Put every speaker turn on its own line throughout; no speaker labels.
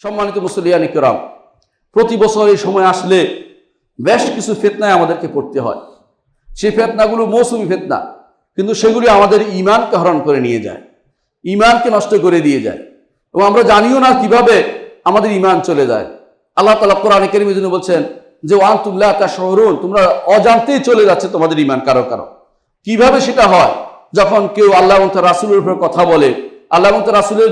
সম্মানিত মুসলিয়ানি কিরাম, প্রতি বছর এই সময় আসলে বেশ কিছু ফিতনায় আমাদেরকে পড়তে হয়। সেই ফিতনাগুলো মৌসুমি ফিতনা, কিন্তু সেগুলি আমাদের ঈমানকে হরণ করে নিয়ে যায়, ঈমানকে নষ্ট করে দিয়ে যায়, এবং আমরা জানিও না কিভাবে আমাদের ঈমান চলে যায়। আল্লাহ তাআলা কোরআনে কারীমে জন্য বলছেন যে ওয়ান্তুম লা তাশউরুন, তোমরা অজান্তেই চলে যাচ্ছে তোমাদের ঈমান কারো কারো। কিভাবে সেটা হয়? যখন কেউ আল্লাহ এবং তার রাসূলের উপর কথা বলে, আল্লাহ এবং তার রাসূলের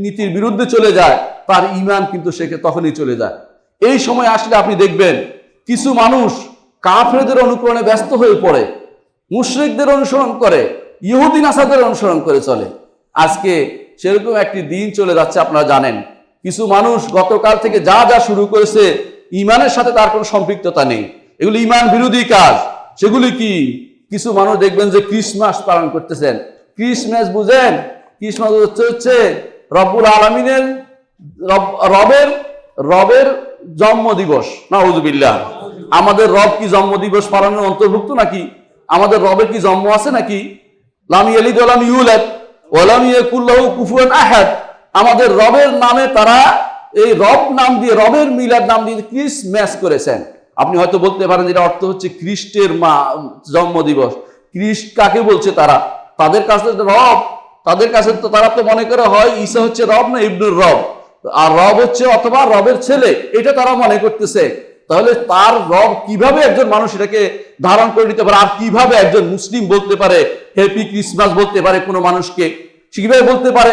নীতির বিরুদ্ধে চলে যায়, তার ঈমান কিন্তু সেকে তখনই চলে যায়। এই সময় আসলে আপনি দেখবেন কিছু মানুষ কাফেরদের অনুকরণে ব্যস্ত হয়ে পড়ে, মুশরিকদের অনুসরণ করে, ইহুদি নাসারদের অনুসরণ করে চলে। আজকে সেরকম একটি দিন চলে যাচ্ছে, আপনারা জানেন। কিছু মানুষ গতকাল থেকে যা যা শুরু করেছে ঈমানের সাথে তার কোনো সম্পৃক্ততা নেই, এগুলি ঈমান বিরোধী কাজ। সেগুলি কি? কিছু মানুষ দেখবেন যে ক্রিসমাস পালন করতেছেন। ক্রিসমাস বুঝেন? ক্রিসমাস হচ্ছে রব্বুল আলামিনের রবের জন্ম দিবস। নাউযুবিল্লাহ। আমাদের রব কি জন্ম দিবস পালনের অন্তর্ভুক্ত নাকি? আমাদের রবের কি জন্ম আছে নাকি? লাম ইয়ালিদ ওয়া লাম ইউলাদ ওয়া লাম ইয়াকুল লাহু কুফুয়ান আহাদ। আমাদের রবের নামে তারা এই রব নাম দিয়ে, রবের মিলাদ নাম দিয়ে ক্রিসমাস করেছেন। আপনি হয়তো বলতে পারেন যেটা অর্থ হচ্ছে খ্রিস্টের জন্ম দিবস। খ্রিস্ট কাকে বলছে তারা? তাদের কাছে রব, তাদের কাছে তো তারা তো মনে করে হয় ঈসা হচ্ছে রব না ইবনুর রব, আর রব হচ্ছে অথবা রবের ছেলে, এটা তারা মনে করতেছে। তাহলে তার রব কিভাবে একজন মানুষ এটাকে ধারণ করে নিতে পারে? আর কিভাবে একজন মুসলিম বলতে পারে হ্যাপি ক্রিসমাস বলতে পারে কোনো মানুষকে? সে কিভাবে বলতে পারে?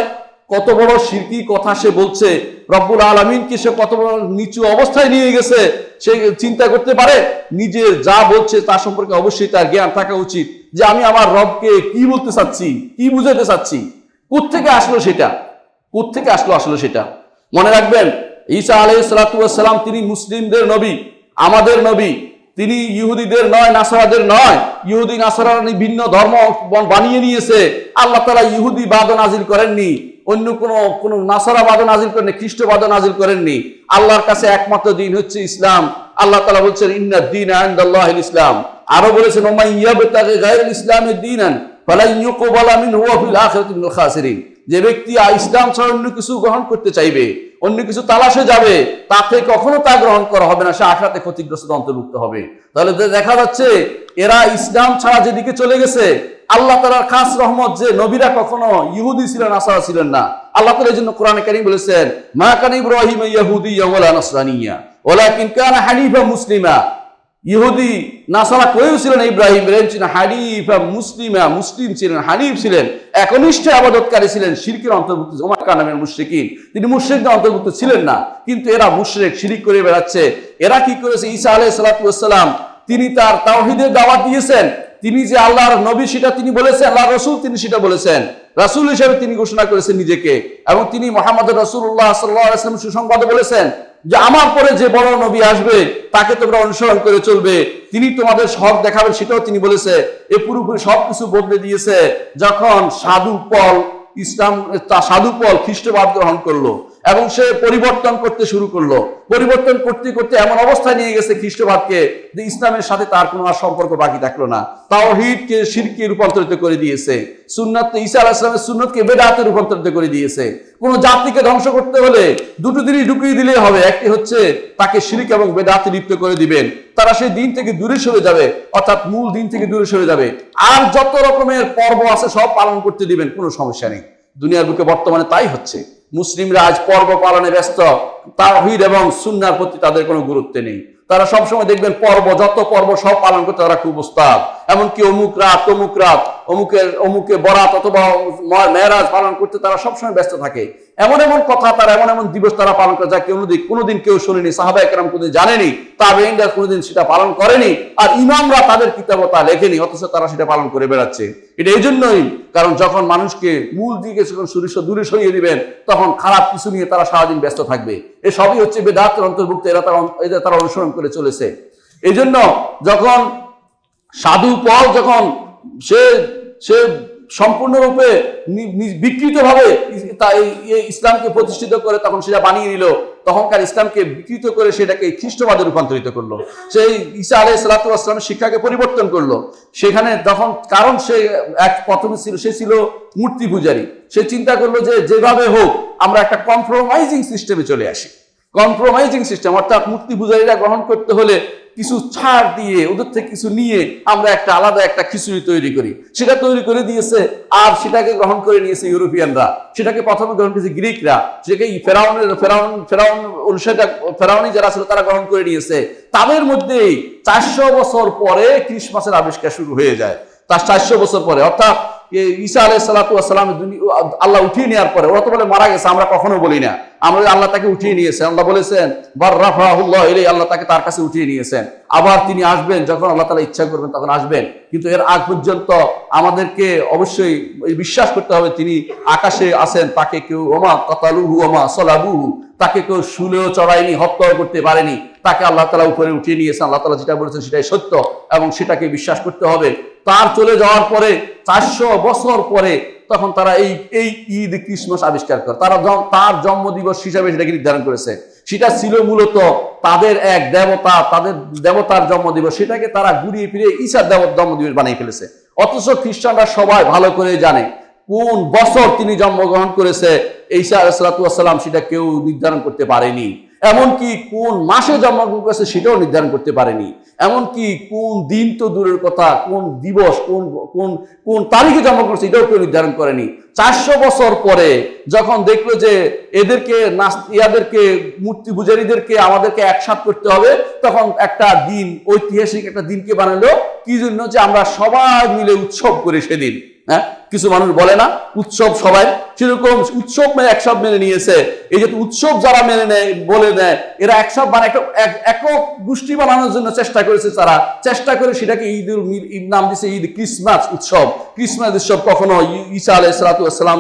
কত বড় শিরকি কথা সে বলছে। রব্বুল আলামিনকে সে কত বড় নিচু অবস্থায় নিয়ে গেছে, সে চিন্তা করতে পারে? নিজের যা বলছে তার সম্পর্কে অবশ্যই তার জ্ঞান থাকা উচিত, যে আমি আমার রবকে কি বলতে চাচ্ছি, কি বুঝাতে চাচ্ছি। কোত্থেকে আসলো সেটা? কোত্থেকে আসলো আসলে সেটা? মনে রাখবেন, ঈসা আলাইহিস সালাতু ওয়াস সালাম তিনি মুসলিমদের নবী, আমাদের নবী। তিনি ইহুদিদের নয়, নাসারাদের নয়। ইহুদি নাসারা ভিন্ন ধর্ম বানিয়ে নিয়েছে। আল্লাহ তাআলা ইহুদিবাদ নাজিল করেননি, অন্য কোন নাসারাবাদ নাজিল করেননি, খ্রিস্টবাদ নাজিল করেননি। আল্লাহর কাছে একমাত্র দিন হচ্ছে ইসলাম। আল্লাহ তাআলা বলছেন ইন্নাদ দীনা ইনদাল্লাহিল ইসলাম। আরো বলেছেন ওমান ইয়াবতাগি গায়রাল ইসলামি দীনান ফালান ইউকবালা মিনহু ওয়া ফিল আখিরাতি মিনাল খাসিরিন। যে ব্যক্তি ইসলাম ছাড়া অন্য কিছু গ্রহণ করতে চাইবে, অন্য কিছু তালাশে যাবে, তাতে কখনো তা গ্রহণ করা হবে না, সে আখিরাতে ক্ষতিগ্রস্ত অন্তর্ভুক্ত হবে। তাহলে দেখা যাচ্ছে এরা ইসলাম ছাড়া যেদিকে চলে গেছে। আল্লাহ তাআলার খাস রহমত যে নবীরা কখনো ইহুদি ছিলেন, নাসারা ছিলেন না। আল্লাহ তাআলা এই জন্য কোরআনে কারীম বলেছেন মা কানা ইব্রাহিম ইয়াহুদিয়্যা ওয়ালা নাসরানিয়্যা ওয়ালাকিন কানা হানিফা মুসলিমা। ইহুদি নাসারা কেউ ছিলেন, ইব্রাহিম ছিলেন হানিফা মুসলিমা, মুসলিম ছিলেন, হানিফ ছিলেন, একনিষ্ঠ ইবাদতকারী ছিলেন, শিরকের অন্তর্ভুক্ত ওমা কানা মিনাল মুশরিকিন। তিনি মুশরিকদের অন্তর্ভুক্ত ছিলেন না, কিন্তু এরা মুশরিক, শিরক করে বেড়াচ্ছে। এরা কি করেছে? ঈসা আলাইহিস সালাতু ওয়াস সালাম তিনি তার তাওহীদের দাওয়াত দিয়েছেন, তিনি যে আল্লাহর নবী সেটা তিনি বলেছেন, আল্লাহর রাসূল তিনি সেটা বলেছেন, রাসূল হিসেবে তিনি ঘোষণা করেছেন নিজেকে, এবং তিনি মুহাম্মদ রাসূলুল্লাহ সাল্লাল্লাহু আলাইহি ওয়াসাল্লাম সুসংবাদ বলেছেন যে আমার পরে যে বড় নবী আসবে তাকে তোমরা অনুসরণ করে চলবে, তিনি তোমাদের হক দেখাবেন, সেটাও তিনি বলেছে। এ পুরোপুরি সবকিছু বদলে দিয়েছে যখন সাধু পল খ্রিস্টবাদ গ্রহণ করলো, এবং সে পরিবর্তন করতে শুরু করলো। পরিবর্তন করতে করতে এমন অবস্থায় নিয়ে গেছে খ্রিস্টবাদকে যে ইসলামের সাথে তার কোনো আর সম্পর্ক বাকি থাকলো না। তাওহীদকে শিরকে রূপান্তরিত করে দিয়েছে। সুন্নাত, ঈসা আলাইহিস সালামের সুন্নতকে বেদাতে রূপান্তরিত করে দিয়েছে। কোন জাতিকে ধ্বংস করতে হলে দুটো জিনিস ঢুকিয়ে দিলেই হবে। একটি হচ্ছে তাকে শিরক এবং বেদাতে লিপ্ত করে দিবেন, তারা সেই দিন থেকে দূরে সরে যাবে, অর্থাৎ মূল দিন থেকে দূরে সরে যাবে। আর যত রকমের পর্ব আছে সব পালন করতে দিবেন, কোনো সমস্যা নেই। দুনিয়ার বুকে বর্তমানে তাই হচ্ছে। মুসলিমরা আজ পর্ব পালনে ব্যস্ত, তাওহীদ এবং সুন্নাহর প্রতি তাদের কোনো গুরুত্ব নেই। তারা সবসময় দেখবেন যত পর্ব সব পালন করতে তারা খুব উস্তাদ। এমনকি অমুক রাত, অমুকে বরাত অথবা মেরাজ পালন করতে তারা সবসময় ব্যস্ত থাকে। এমন এমন কথা, তারা এমন দিবস তারা পালন করে যা কোনোদিন কেউ শুনেনি, সাহাবায়ে কেরাম কোনোদিন জানেনি, তাবেঈনরা কোনোদিন সেটা পালন করেনি, আর ইমামরা তাদের কিতাবে তা লেখেনি, অথচ তারা সেটা পালন করে বেড়াচ্ছে। এটা এই জন্যই, কারণ যখন মানুষকে মূল দিকে দূরে সরিয়ে দিবেন, তখন খারাপ কিছু নিয়ে তারা সারাদিন ব্যস্ত থাকবে। এসবই হচ্ছে বেদাতের অন্তর্ভুক্ত, এরা তারা অনুসরণ করে চলেছে। এই জন্য যখন সাধু পল যখন সে সম্পূর্ণরূপে বিকৃতভাবে ইসলামকে প্রতিষ্ঠিত করে তখন সেটা বানিয়ে নিল, তখনকার ইসলামকে বিকৃত করে সেটাকে খ্রিস্টবাদে রূপান্তরিত করলো, সেই ঈসা আলাইহিস সালাতু ওয়াস সালামের শিক্ষাকে পরিবর্তন করলো সেখানে। তখন কারণ সে এক প্রথমে ছিল, সে ছিল মূর্তি পূজারী। সে চিন্তা করলো যে যেভাবে হোক আমরা একটা কম্প্রোমাইজিং সিস্টেমে চলে আসি। কম্প্রোমাইজিং সিস্টেম অর্থাৎ মূর্তি পূজারীরা গ্রহণ করতে হলে কিছু ছাড় দিয়ে, ওদের থেকে কিছু নিয়ে আমরা একটা আলাদা একটা খিচুড়ি তৈরি করি। সেটা তৈরি করে দিয়েছে, আর সেটাকে গ্রহণ করে নিয়েছে ইউরোপিয়ানরা। সেটাকে প্রথমে গ্রহণ করেছে গ্রিকরা, সেটাকে ফেরাউন অনুসারী ফেরাউনি যারা ছিল তারা গ্রহণ করে নিয়েছে। তাদের মধ্যেই 400 বছর পরে ক্রিসমাসের আবিষ্কার শুরু হয়ে যায়। তার 400 বছর পরে, অর্থাৎ ঈসা আলাইহিস সালাতু ওয়াস সালাম আল্লাহ উঠিয়ে নেওয়ার পরে, ওরা তো বলে মারা গেছে, আমরা কখনো বলি না, আমরা আল্লাহ তাকে উঠিয়ে নিয়েছেন। আল্লাহ বলেছেন বাররাফাহুল্লাহ ইলাইহি, আল্লাহ তাকে তার কাছে উঠিয়ে নিয়েছেন। আবার তিনি আসবেন, যখন আল্লাহ তাআলা ইচ্ছা করবেন তখন আসবেন। কিন্তু এর আগ পর্যন্ত আমাদেরকে অবশ্যই বিশ্বাস করতে হবে তিনি আকাশে আছেন, তাকে কেউ ওমা কাতালুহু ওমা সালাবুহু, তাকে কেউ শুলেও চড়ায়নি, হত্যাও করতে পারেনি, তাকে আল্লাহ তাআলা উপরে উঠিয়ে নিয়েছেন। আল্লাহ তাআলা যেটা বলেছেন সেটাই সত্য এবং সেটাকে বিশ্বাস করতে হবে। তার চলে যাওয়ার পরে 400 বছর পরে তখন তারা এই ঈদ ক্রিসমাস আবিষ্কার করে। তারা তার জন্মদিবস হিসাবে সেটাকে নির্ধারণ করেছে। সেটা ছিল মূলত তাদের এক দেবতা, তাদের দেবতার জন্মদিবস, সেটাকে তারা ঘুরিয়ে ফিরে ঈসার জন্মদিবস বানিয়ে ফেলেছে। অথচ খ্রিস্টানরা সবাই ভালো করে জানে কোন বছর তিনি জন্মগ্রহণ করেছে ঈসা আলাইহিস সালাতু ওয়াস সালাম, সেটা কেউ নির্ধারণ করতে পারেনি। এমনকি কোন মাসে জন্মগ্রহণ করেছে সেটাও নির্ধারণ করতে পারেনি। এমনকি কোন দিন তো দূরের কথা, কোন দিবস, কোন তারিখে জন্মগ্রহণ করেছে এটাও কেউ নির্ধারণ করেনি। 400 বছর পরে যখন দেখলো যে ইয়াদেরকে মূর্তি পূজারীদেরকে আমাদেরকে একসাথ করতে হবে, তখন একটা দিন, ঐতিহাসিক একটা দিনকে বানালো। কি জন্য? যে আমরা সবাই মিলে উৎসব করি সেদিন। হ্যাঁ, কিছু মানুষ বলে না উৎসব সবাই, সেরকম উৎসব একসব মেনে নিয়েছে। এই যে উৎসব যারা মেনে নেয়, বলে নেয়, এরা একসব বানায় একটা একক গোষ্ঠী বানানোর জন্য চেষ্টা করেছে। তারা চেষ্টা করে সেটাকে ঈদ নাম দিয়েছে ঈদ ক্রিসমাস উৎসব। ক্রিসমাস উৎসব কখনো ঈসা আলাইহিস সালাতু ওয়াস সালাম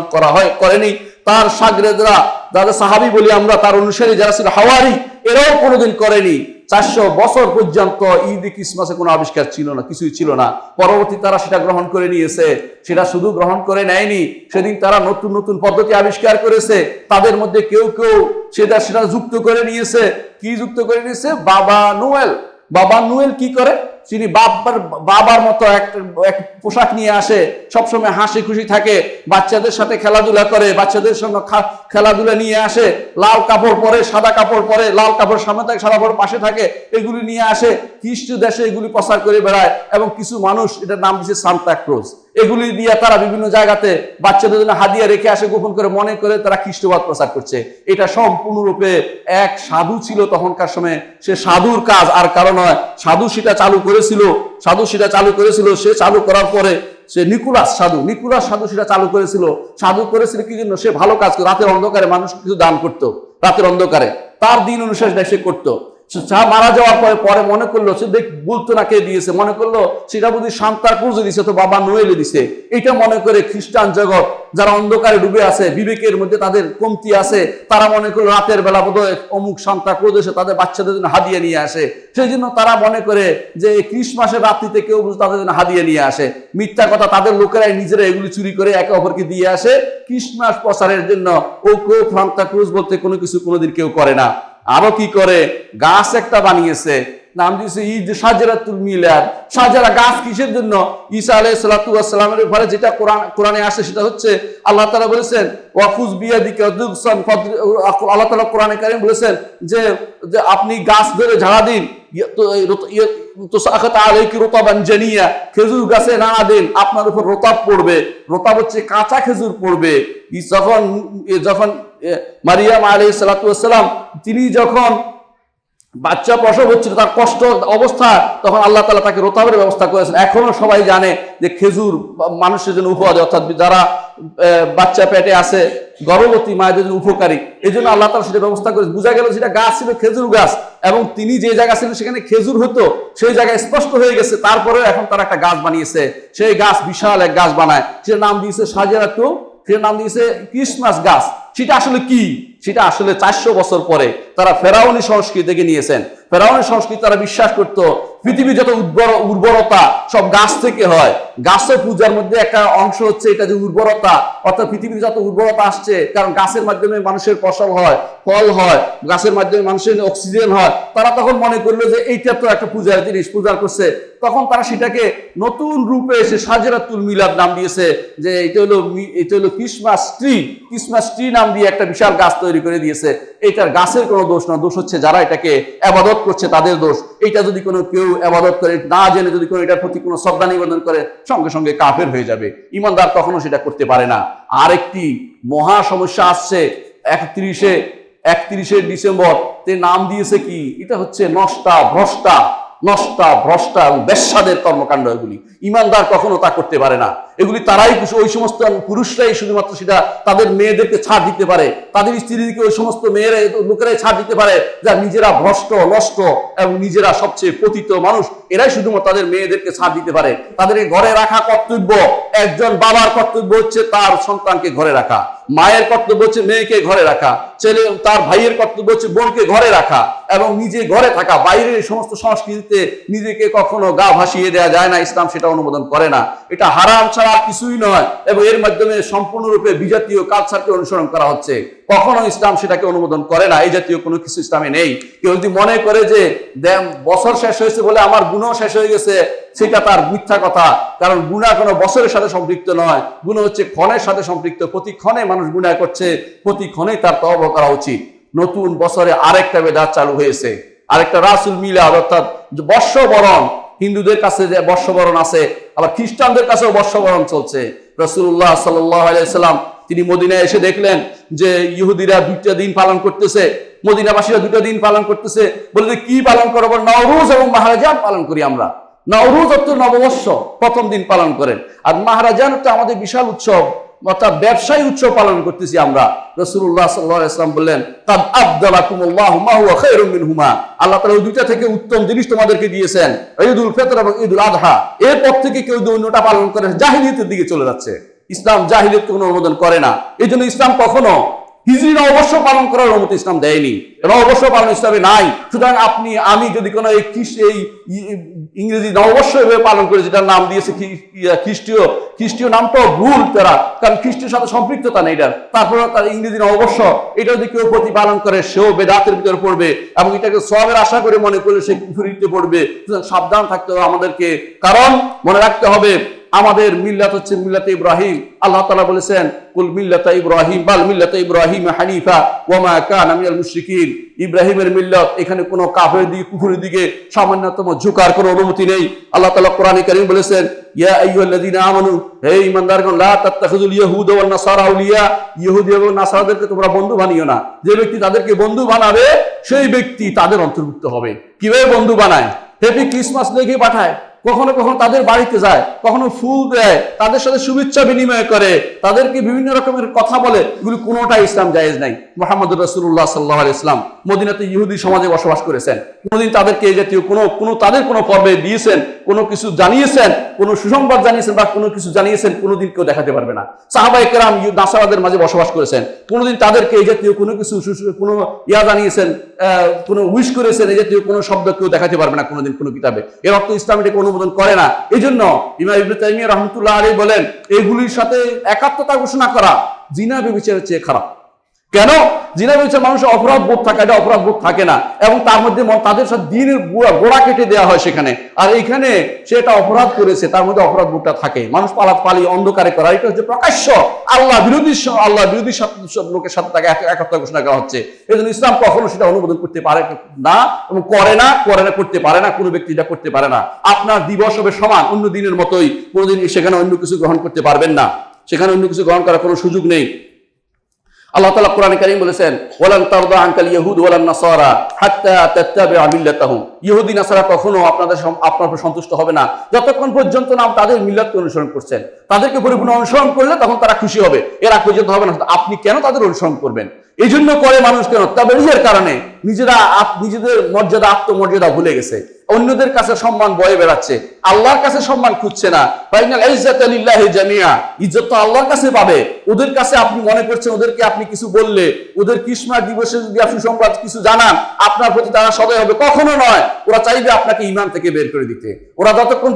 করেনি। তার শাগরেদরা, যাদের সাহাবী বলি আমরা, তার অনুসারী যারা ছিল হাওয়ারি, এরাও কোনোদিন করেনি। 400 বছর পর্যন্ত ঈদ ক্রিসমাসে কোনো আবিষ্কার ছিল না, কিছুই ছিল না। পরবর্তী তারা সেটা গ্রহণ করে নিয়েছে। সেটা শুধু গ্রহণ করে নেয়নি, সেদিন তারা নতুন নতুন পদ্ধতি আবিষ্কার করেছে। তাদের মধ্যে কেউ সেটা যুক্ত করে নিয়েছে। কি যুক্ত করে নিয়েছে? বাবা নোয়েল কি করে? তিনি বাবার মতো এক পোশাক নিয়ে আসে, সবসময় হাসি খুশি থাকে, বাচ্চাদের সাথে খেলাধুলা করে, বাচ্চাদের সঙ্গে খেলাধুলা নিয়ে আসে, লাল কাপড় পরে, সাদা কাপড় পরে, লাল কাপড় সামনে থাকে, সাদা কাপড় পাশে থাকে, এগুলি নিয়ে আসে। খ্রিস্ট দেশে এগুলি প্রচার করে বেড়ায় এবং কিছু মানুষ এটার নাম দিচ্ছে সান্তা ক্রুজ। এগুলি দিয়ে তারা বিভিন্ন জায়গাতে বাচ্চাদের জন্য হাদিয়া রেখে আসে, গোপন করে মনে করে তারা খ্রিস্টবাদ প্রচার করছে। এটা সম্পূর্ণরূপে এক সাধু ছিল তখনকার সময়, সে সাধুর কাজ আর কারণ নয়। সাধু সেটা চালু করেছিল। সে চালু করার পরে সে নিকোলাস সাধু সেটা চালু করেছিল কি জন্য? সে ভালো কাজ করতো, রাতের অন্ধকারে মানুষ কিছু দান করতো, রাতের অন্ধকারে তার দিন অনুসারে সে করতো। মারা যাওয়ার পরে মনে করলো, সে বলতো না কে দিয়েছে, মনে করলো সেটা বুঝি সান্তা ক্রুজে দিছে, তো বাবা নোয়েলে দিছে। এটা মনে করে খ্রিস্টান জগৎ, যারা অন্ধকারে ডুবে আছে, বিবেকের মধ্যে তাদের কমতি আছে, তারা মনে করলো রাতের বেলা বোধহয় অমুক সান্তা ক্রুজ এসে তাদের বাচ্চাদের জন্য হাদিয়া নিয়ে আসে। সেই জন্য তারা মনে করে যে ক্রিসমাসের রাত্রিতে কেউ তাদের জন্য হাদিয়া নিয়ে আসে। মিথ্যা কথা, তাদের লোকেরাই নিজেরা এগুলি চুরি করে একে অপরকে দিয়ে আসে ক্রিসমাস প্রচারের জন্য। কেউ সান্তা ক্রুজ বলতে কোনো কিছু কোনোদিন কেউ করে না। আরো কি করে? গাছ একটা বানিয়েছে, নাম দিয়েছে ঈদ শাজারাতুল মিলাদ। শাজারা গাছ কিসের জন্য? ঈসা আলাইহিস সালাতু ওয়াস সালামের ব্যাপারে যেটা কোরআনে আসে সেটা হচ্ছে আল্লাহ তাআলা বলেছেন ওয়াকুজ বিয়াদিকা দুগসান, আল্লাহ তাআলা কোরআনে কারীম বলেছেন যে আপনি গাছ ধরে ঝাড়া দিন, খেজুর গাছে নাড়া দিন, আপনার উপর রতাব পড়বে। রতাব হচ্ছে কাঁচা খেজুর পড়বে। যখন মারিয়াম আলাইহিস সালাতু ওয়াস সালাম তিনি যখন বাচ্চা প্রসব হচ্ছিল, তার কষ্ট অবস্থা, তখন আল্লাহ তাআলা তাকে রতাবের ব্যবস্থা করেছেন। এখনো সবাই জানে যে খেজুর মানুষের জন্য উপকারী, অর্থাৎ যারা বাচ্চা পেটে আছে, গর্ভবতী মায়েদের জন্য উপকারী। এই জন্য আল্লাহ তাআলা সেটা ব্যবস্থা করেছে। বোঝা গেল সেটা গাছ ছিল খেজুর গাছ, এবং তিনি যে জায়গা ছিলেন সেখানে খেজুর হতো, সেই জায়গায় স্পষ্ট হয়ে গেছে। তারপরে এখন তারা একটা গাছ বানিয়েছে, সেই গাছ বিশাল এক গাছ বানায়, সেটার নাম দিয়েছে শাজারাতুল, সেটার নাম দিয়েছে ক্রিসমাস গাছ। সেটা আসলে কি? সেটা আসলে 400 বছর পরে তারা ফেরাউনি সংস্কৃতি থেকে নিয়েছেন। ফেরাউনি সংস্কৃতি তারা বিশ্বাস করতো পৃথিবীর যত উর্বরতা সব গাছ থেকে হয়। গাছের পূজার মধ্যে একটা অংশ হচ্ছে এটা যে উর্বরতা, অর্থাৎ পৃথিবীর যত উর্বরতা আসছে, কারণ গাছের মাধ্যমে মানুষের ফসল হয়, ফল হয়, গাছের মাধ্যমে মানুষের অক্সিজেন হয়। তারা তখন মনে করলো যে এইটা তো একটা পূজার জিনিস, পূজা করছে। তখন তারা সেটাকে নতুন রূপে এসে সাজেরাতুল মিলাদ নাম দিয়েছে, যে এটা হলো ক্রিসমাস ট্রি নাম দিয়ে একটা বিশাল গাছ তৈরি করে দিয়েছে। এটার গাছের কোনো দোষ না, দোষ হচ্ছে যারা এটাকে আবাদত করছে তাদের দোষ। এটা যদি কোনো কেউ আবাদত করে না জেনে, যদি কোনো এটার প্রতি কোনো শ্রদ্ধা নিবেদন করে, সঙ্গে সঙ্গে কাফের হয়ে যাবে। ইমানদার কখনো সেটা করতে পারে না। আরেকটি মহা সমস্যা আসছে 31শে ডিসেম্বর, তে নাম দিয়েছে কি, এটা হচ্ছে নষ্টা ভ্রষ্টা এবং বেশ্যাদের কর্মকাণ্ড। এগুলি ইমানদার কখনো তা করতে পারে না। এগুলি তারাই, ওই সমস্ত পুরুষরাই শুধুমাত্র সেটা তাদের মেয়েদেরকে ছাড় দিতে পারে, তাদের স্ত্রীদেরকে ওই সমস্ত লোকেরাই ছাড় দিতে পারে যারা নিজেরা ভ্রষ্ট, নষ্ট এবং নিজেরা সবচেয়ে পতিত মানুষ। এরাই শুধুমাত্র তাদের মেয়েদেরকে ছাড় দিতে পারে। তাদেরকে ঘরে রাখা কর্তব্য। একজন বাবার কর্তব্য হচ্ছে তার সন্তানকে ঘরে রাখা, মায়ের কর্তব্য হচ্ছে মেয়েকে ঘরে রাখা, ছেলে তার ভাইয়ের কর্তব্য হচ্ছে বোনকে ঘরে রাখা এবং নিজে ঘরে থাকা। বাইরের সমস্ত সংস্কৃতিতে নিজেকে কখনো গা ভাসিয়ে দেওয়া যায় না, ইসলাম সেটা অনুমোদন করে না। এটা হারাম ছাড়া কিছুই নয় এবং এর মাধ্যমে সম্পূর্ণরূপে বিজাতীয় কালচারকে অনুসরণ করা হচ্ছে। কখনো ইসলাম সেটাকে অনুমোদন করে না। এই জাতীয় কোনো কিছু ইসলামে নেই। কেউ যদি মনে করে যে বছর শেষ হয়েছে বলে আমার গুনাহ শেষ হয়ে গেছে, সেটা তার মিথ্যা কথা। কারণ গুনাহ কোনো বছরের সাথে সম্পৃক্ত নয়, গুনাহ হচ্ছে ক্ষণের সাথে সম্পৃক্ত। প্রতি ক্ষণে মানুষ গুনাহ করছে, প্রতি ক্ষণেই তার তওবা করা উচিত। নতুন বছরে আরেকটা বেদাত চালু হয়েছে, আরেকটা রাসূল মিলাদ, অর্থাৎ বর্ষবরণ। হিন্দুদের কাছে যে বর্ষবরণ আছে, আবার খ্রিস্টানদের কাছেও বর্ষবরণ চলছে। রাসূলুল্লাহ সাল্লাল্লাহু আলাইহি সাল্লাম তিনি মদিনায় এসে দেখলেন যে ইহুদিরা 2টা দিন পালন করতেছে, মদিনাবাসীরা 2টা দিন পালন করতেছে। বলে কি পালন করবো? নওরোজ এবং মাহরাজান পালন করি আমরা। নওরোজ অর্থ নববর্ষ, প্রথম দিন পালন করেন, আর মাহরাজান হচ্ছে আমাদের বিশাল উৎসব, অর্থাৎ ব্যবসায়ী উৎসব পালন করতেছি আমরা। রাসূলুল্লাহ সাল্লাল্লাহু আলাইহি ওয়াসাল্লাম বললেন, কাদ আবদালাকুমুল্লাহু মা হুয়া খায়রুম মিনহুমা, আল্লাহ তাআলা ওই দুইটা থেকে উত্তম জিনিস তোমাদেরকে দিয়েছেন, ঈদুল ফিতর এবং ঈদুল আযহা। এরপর থেকে কেউ অন্যটা পালন করে জাহিলিয়াতের দিকে চলে যাচ্ছে। ইসলাম জাহিলিয়াতকে কোনো অনুমোদন করে না। এই জন্য ইসলাম কখনো হিজরি নববর্ষ পালন করার অনুমতি ইসলাম দেয়নি, নববর্ষ পালন ইসলামে নাই। সুতরাং আমি যদি কোনো এই ইংরেজি নববর্ষ এভাবে পালন করে, যেটার নাম দিয়েছে খ্রিস্টীয় নামটাও ভুল তারা, কারণ খ্রিস্টের সাথে সম্পৃক্ততা নেই এটার। তারপরে তার ইংরেজি নববর্ষ এটা যদি কেউ প্রতিপালন করে, সেও বেদাতের ভিতরে পড়বে এবং এটাকে সওয়াবের আশা করে মনে করে সে কুফরিতে পড়বে। সাবধান থাকতে হবে আমাদেরকে, কারণ মনে রাখতে হবে আমাদের মিল্লাত হচ্ছে মিল্লাতে ইব্রাহিম। আল্লাহ তাআলা বলেছেন, কুল মিল্লাতা ইব্রাহিম বাল মিল্লাতা ইব্রাহিম হানিফা ওয়া মা কানা মিনাল মুশরিকিন। ইব্রাহিমের মিল্লাত, এখানে কোনো কাফেরের দিকে, কুফরের দিকে সামান্যতম ঝুঁকার কোনো অনুমতি নেই। আল্লাহ তাআলা কোরআনে কারীম বলেছেন, ইয়া আইয়ুহাল্লাযীনা আমানু, হে ঈমানদারগণ, লা তাত্তাখিযুল ইয়াহুদা ওয়ান নাসারা আউলিয়া, ইহুদি এবং নাসারাদেরকে তোমরা বন্ধু বানিও না। যে ব্যক্তি তাদেরকে বন্ধু বানাবে সেই ব্যক্তি তাদের অন্তর্ভুক্ত হবে। কিভাবে বন্ধু বানায়? হ্যাপি ক্রিসমাস লিখে পাঠায়, কখনো কখনো তাদের বাড়িতে যায়, কখনো ফুল দেয়, তাদের সাথে শুভেচ্ছা বিনিময় করে, তাদেরকে বিভিন্ন রকমের কথা বলে। এগুলি কোনোটাই ইসলাম জায়েজ নাই। মুহাম্মদ রাসূলুল্লাহ সাল্লাল্লাহু আলাইহি ওয়াসাল্লাম মদিনাতে ইহুদি সমাজে বসবাস করেছেন। কোনোদিন তাদেরকে এই জাতীয় তাদের কোনো পর্বে দিয়েছেন, কোনো কিছু জানিয়েছেন, কোনো সুসংবাদ জানিয়েছেন বা কোনো কিছু জানিয়েছেন, কোনোদিন কেউ দেখাতে পারবে না। সাহাবায়ে কেরাম নাসারাদের মাঝে বসবাস করেছেন, কোনোদিন তাদেরকে এই জাতীয় কোনো কিছু কোনো জানিয়েছেন, কোনো উইশ করেছেন, এই জাতীয় কোনো শব্দ কেউ দেখাতে পারবে না কোনোদিন কোনো কিতাবে। এর অর্থ ইসলাম এটাকে অনুমোদন করে না। এই জন্য ইমাম ইবনে তাইমিয়া রাহমাতুল্লাহ আলাইহি বলেন, এগুলির সাথে একাত্মতা ঘোষণা করা জিনা ব্যভিচারের চেয়ে খারাপ। কেন? জিনা ব্যভিচার মানুষের অপরাধ বোধ থাকে, এটা অপরাধ বোধ থাকে না, এবং তার মধ্যে তাদের সাথে দিনের গোড়া কেটে দেওয়া হয় সেখানে। আর এইখানে সে এটা অপরাধ করেছে, তার মধ্যে অপরাধ বোধটা থাকে। মানুষ পালি অন্ধকারে করা, এটা হচ্ছে প্রকাশ্য আল্লাহ বিরোধী লোকের সাথে তাকে একাত্মতা ঘোষণা করা হচ্ছে। এই জন্য ইসলাম কখনো সেটা অনুমোদন করতে পারে না এবং করে না, করতে পারে না। কোনো ব্যক্তি এটা করতে পারে না। আপনার দিবস হবে সমান অন্য দিনের মতোই, কোনোদিন সেখানে অন্য কিছু গ্রহণ করতে পারবেন না, সেখানে অন্য কিছু গ্রহণ করার কোনো সুযোগ নেই। আল্লাহ তাআলা কোরআনে কারীম বলেছেন, ওয়ালান তারদা আনকাল ইয়াহুদ ওয়ালান নাসারা হাত্তা তাত্তাবিআ মিল্লাতাহুম, ইহুদি নাসারা কখনো আপনার উপর সন্তুষ্ট হবে না যতক্ষণ পর্যন্ত না তাদের মিল্লাতকে অনুসরণ করছেন। তাদেরকে পরিপূর্ণ অনুসরণ করলে তখন তারা খুশি হবে, এর আগ পর্যন্ত হবে না। আপনি কেন তাদের অনুসরণ করবেন? এই জন্য করে মানুষ কেন? তাবেঈয়ের কারণে। নিজেদের মর্যাদা, আত্মমর্যাদা ভুলে গেছে, অন্যদের কাছে সম্মান বয়ে বেড়াচ্ছে, আল্লাহর কাছে সম্মান খুঁজছে না। ফাইনাল ইজ্জাতু লিল্লাহি জামিআ, ইজ্জত তো আল্লাহর কাছে পাবে। ওদের কাছে আপনি মনে করছেন ওদেরকে আপনি কিছু বললে, ওদের ক্রিসমাস দিবসে যদি আপনি সুসংবাদ কিছু জানান, আপনার প্রতি তারা সদয় হবে? কখনো নয়। ওরা চাইবে আপনাকে ঈমান থেকে বের করে দিতে। ওরা যতক্ষণ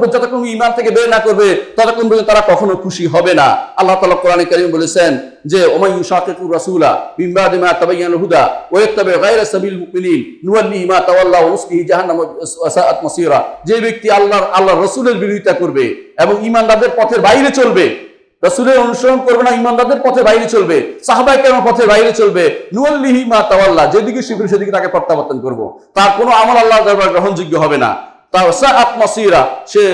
ঈমান থেকে বের না করবে ততক্ষণ পর্যন্ত তারা কখনো খুশি হবে না। আল্লাহ তাআলা কোরআনে কারীম বলেছেন যে ওমাই ইউশাকিকুর রাসূলা মিন বাদি মা তাবায়্যানাল হুদা ওয়া ইয়াত্তাবি গায়রা সাবিল মুমিনিন নুওয়াল্লিহি মা তাওয়াল্লা ওয়া নুসলিহি জাহান্নাম ওয়া সাআত মাসীরা। যে ব্যক্তি আল্লাহর রাসূলের বিরোধিতা করবে এবং ঈমানদারদের পথের বাইরে চলবে, রাসূলের অনুসরণ করবে না, ঈমানদারদের পথের বাইরে চলবে, সাহাবায়ে কেরামের পথের বাইরে চলবে, নুওয়াল্লিহি মা তাওয়াল্লা, যেদিকে শিবির সেদিকে তাকে প্রত্যাবর্তন করব। তার কোনো আমল আল্লাহর দরবারে গ্রহণযোগ্য হবে না। তার সাআত মাসীরা, সে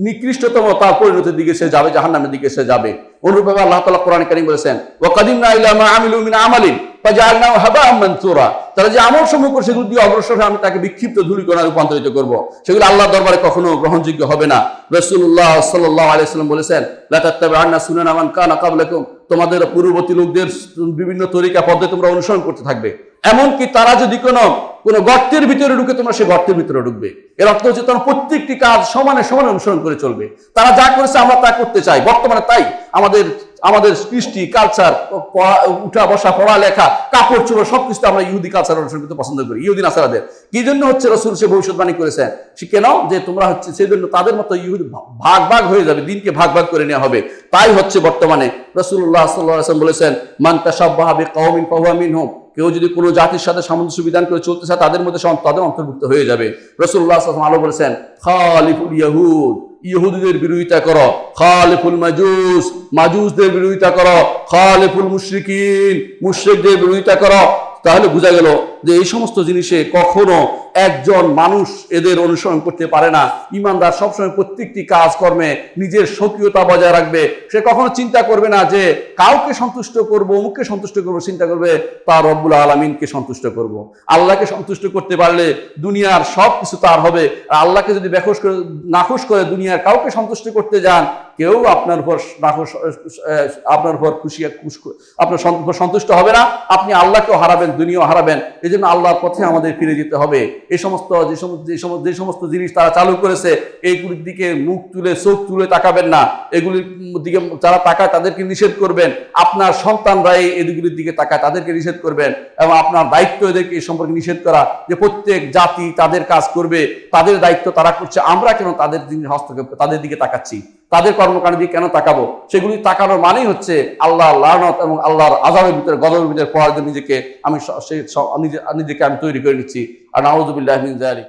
নিকৃষ্টতম তার পরিণতির দিকে সে যাবে, জাহান্নামের দিকে সে যাবে। অনুরূপভাবে আল্লাহ তাআলা কোরআনে কারীম বলেছেন ওয়া কাদিমনা ইলা মা আমিলু মিন আমালিন ফাজআলনাহু হাবাআন মানসুরা, তারা যে আমল সমূহ করে সেগুলো দিয়ে অগ্রসর হয়ে আমি তাকে বিক্ষিপ্ত ধূলিকণায় রূপান্তরিত করব। সেগুলো আল্লাহর দরবারে কখনো গ্রহণযোগ্য হবে না। রাসূলুল্লাহ সাল্লাল্লাহু আলাইহি ওয়াসাল্লাম বলেছেন লা তাত্তাবি'আন্না সুনানা মান কানা ক্বাবলাকুম, তোমাদের পূর্ববর্তী লোকদের বিভিন্ন তরিকা পদ্ধতি তোমরা অনুসরণ করতে থাকবে। এমনকি তারা যদি কোনো গর্তের ভিতরে ঢুকে, তোমরা সেই গর্তের ভিতরে ঢুকবে। এর অর্থ হচ্ছে তোমরা প্রত্যেকটি কাজ সমানে সমানে অনুসরণ করে চলবে। তারা যা করেছে আমরা তা করতে চাই। বর্তমানে তাই আমাদের কৃষ্টি, কালচার, উঠা বসা, পড়ালেখা, কাপড় চোপড় সবকিছু আমরা ইহুদি কালচার অনুসরণ করতে পছন্দ করি, ইহুদি নাসারাদের। কি জন্য হচ্ছে? রাসূল সে ভবিষ্যৎবাণী করেছেন, শিখে নাও যে তোমরা হচ্ছে সেই জন্য তাদের মতো ইহুদি ভাগ হয়ে যাবে, দিনকে ভাগ করে নেওয়া হবে। তাই হচ্ছে বর্তমানে রাসূলুল্লাহ সাল্লাল্লাহু আলাইহি ওয়াসাল্লাম বলেছেন মান তাশাব্বাহা বিকাওমিন ফাহুয়া মিনহুম, কেউ যদি কোনো জাতির সাথে সামঞ্জস্য বিধান করে চলতে চায় তাদের মধ্যে তাদের অন্তর্ভুক্ত হয়ে যাবে। রাসূলুল্লাহ সাল্লাল্লাহু আলাইহি ওয়াসাল্লাম আলো বলেছেন খালিফুল ইয়াহুদ, ইহুদিদের বিরোধিতা করো, খালিফুল মাজুস, মাজুসদের বিরোধিতা করো, খালিফুল মুশরিকিন, মুশরিকদের বিরোধিতা করো। তাহলে বোঝা গেল যে এই সমস্ত জিনিসে কখনো একজন মানুষ এদের অনুসরণ করতে পারে না। ঈমানদার সবসময় প্রত্যেকটি কাজ কর্মে নিজের স্বকীয়তা বজায় রাখবে। সে কখনো চিন্তা করবে না যে কাউকে সন্তুষ্ট করব, অমুককে সন্তুষ্ট করব, চিন্তা করবে তার রব্বুল আলামিনকে সন্তুষ্ট করব। আল্লাহকে সন্তুষ্ট করতে পারলে দুনিয়ার সব কিছু তার হবে। আর আল্লাহকে যদি নাখোশ করে দুনিয়ার কাউকে সন্তুষ্ট করতে যান, কেউ আপনার উপর খুশি, আপনার সন্তুষ্ট হবে না। আপনি আল্লাহকেও হারাবেন, দুনিয়াও হারাবেন। এই জন্য আল্লাহর পথে আমাদের ফিরে যেতে হবে। এই সমস্ত যে সমস্ত জিনিস তারা চালু করেছে, এইগুলির দিকে চোখ তুলে তাকাবেন না। এগুলির দিকে যারা তাকায় তাদেরকে নিষেধ করবেন। আপনার সন্তানরা এগুলির দিকে তাকায় তাদেরকে নিষেধ করবেন। এবং আপনার দায়িত্ব এদেরকে এই সম্পর্কে নিষেধ করা যে প্রত্যেক জাতি তাদের কাজ করবে, তাদের দায়িত্ব তারা করছে, আমরা কেন তাদের হস্তক্ষেপ, তাদের দিকে তাকাচ্ছি, তাদের কর্মকাণ্ড দিয়ে কেন তাকাবো? সেগুলি তাকানোর মানেই হচ্ছে আল্লাহর লানত এবং আল্লাহর আযাবের ভিতরে, গজবের ভিতরে পড়ার জন্য নিজেকে আমি তৈরি করে নিচ্ছি। আর নাউযুবিল্লাহি মিন যালিক।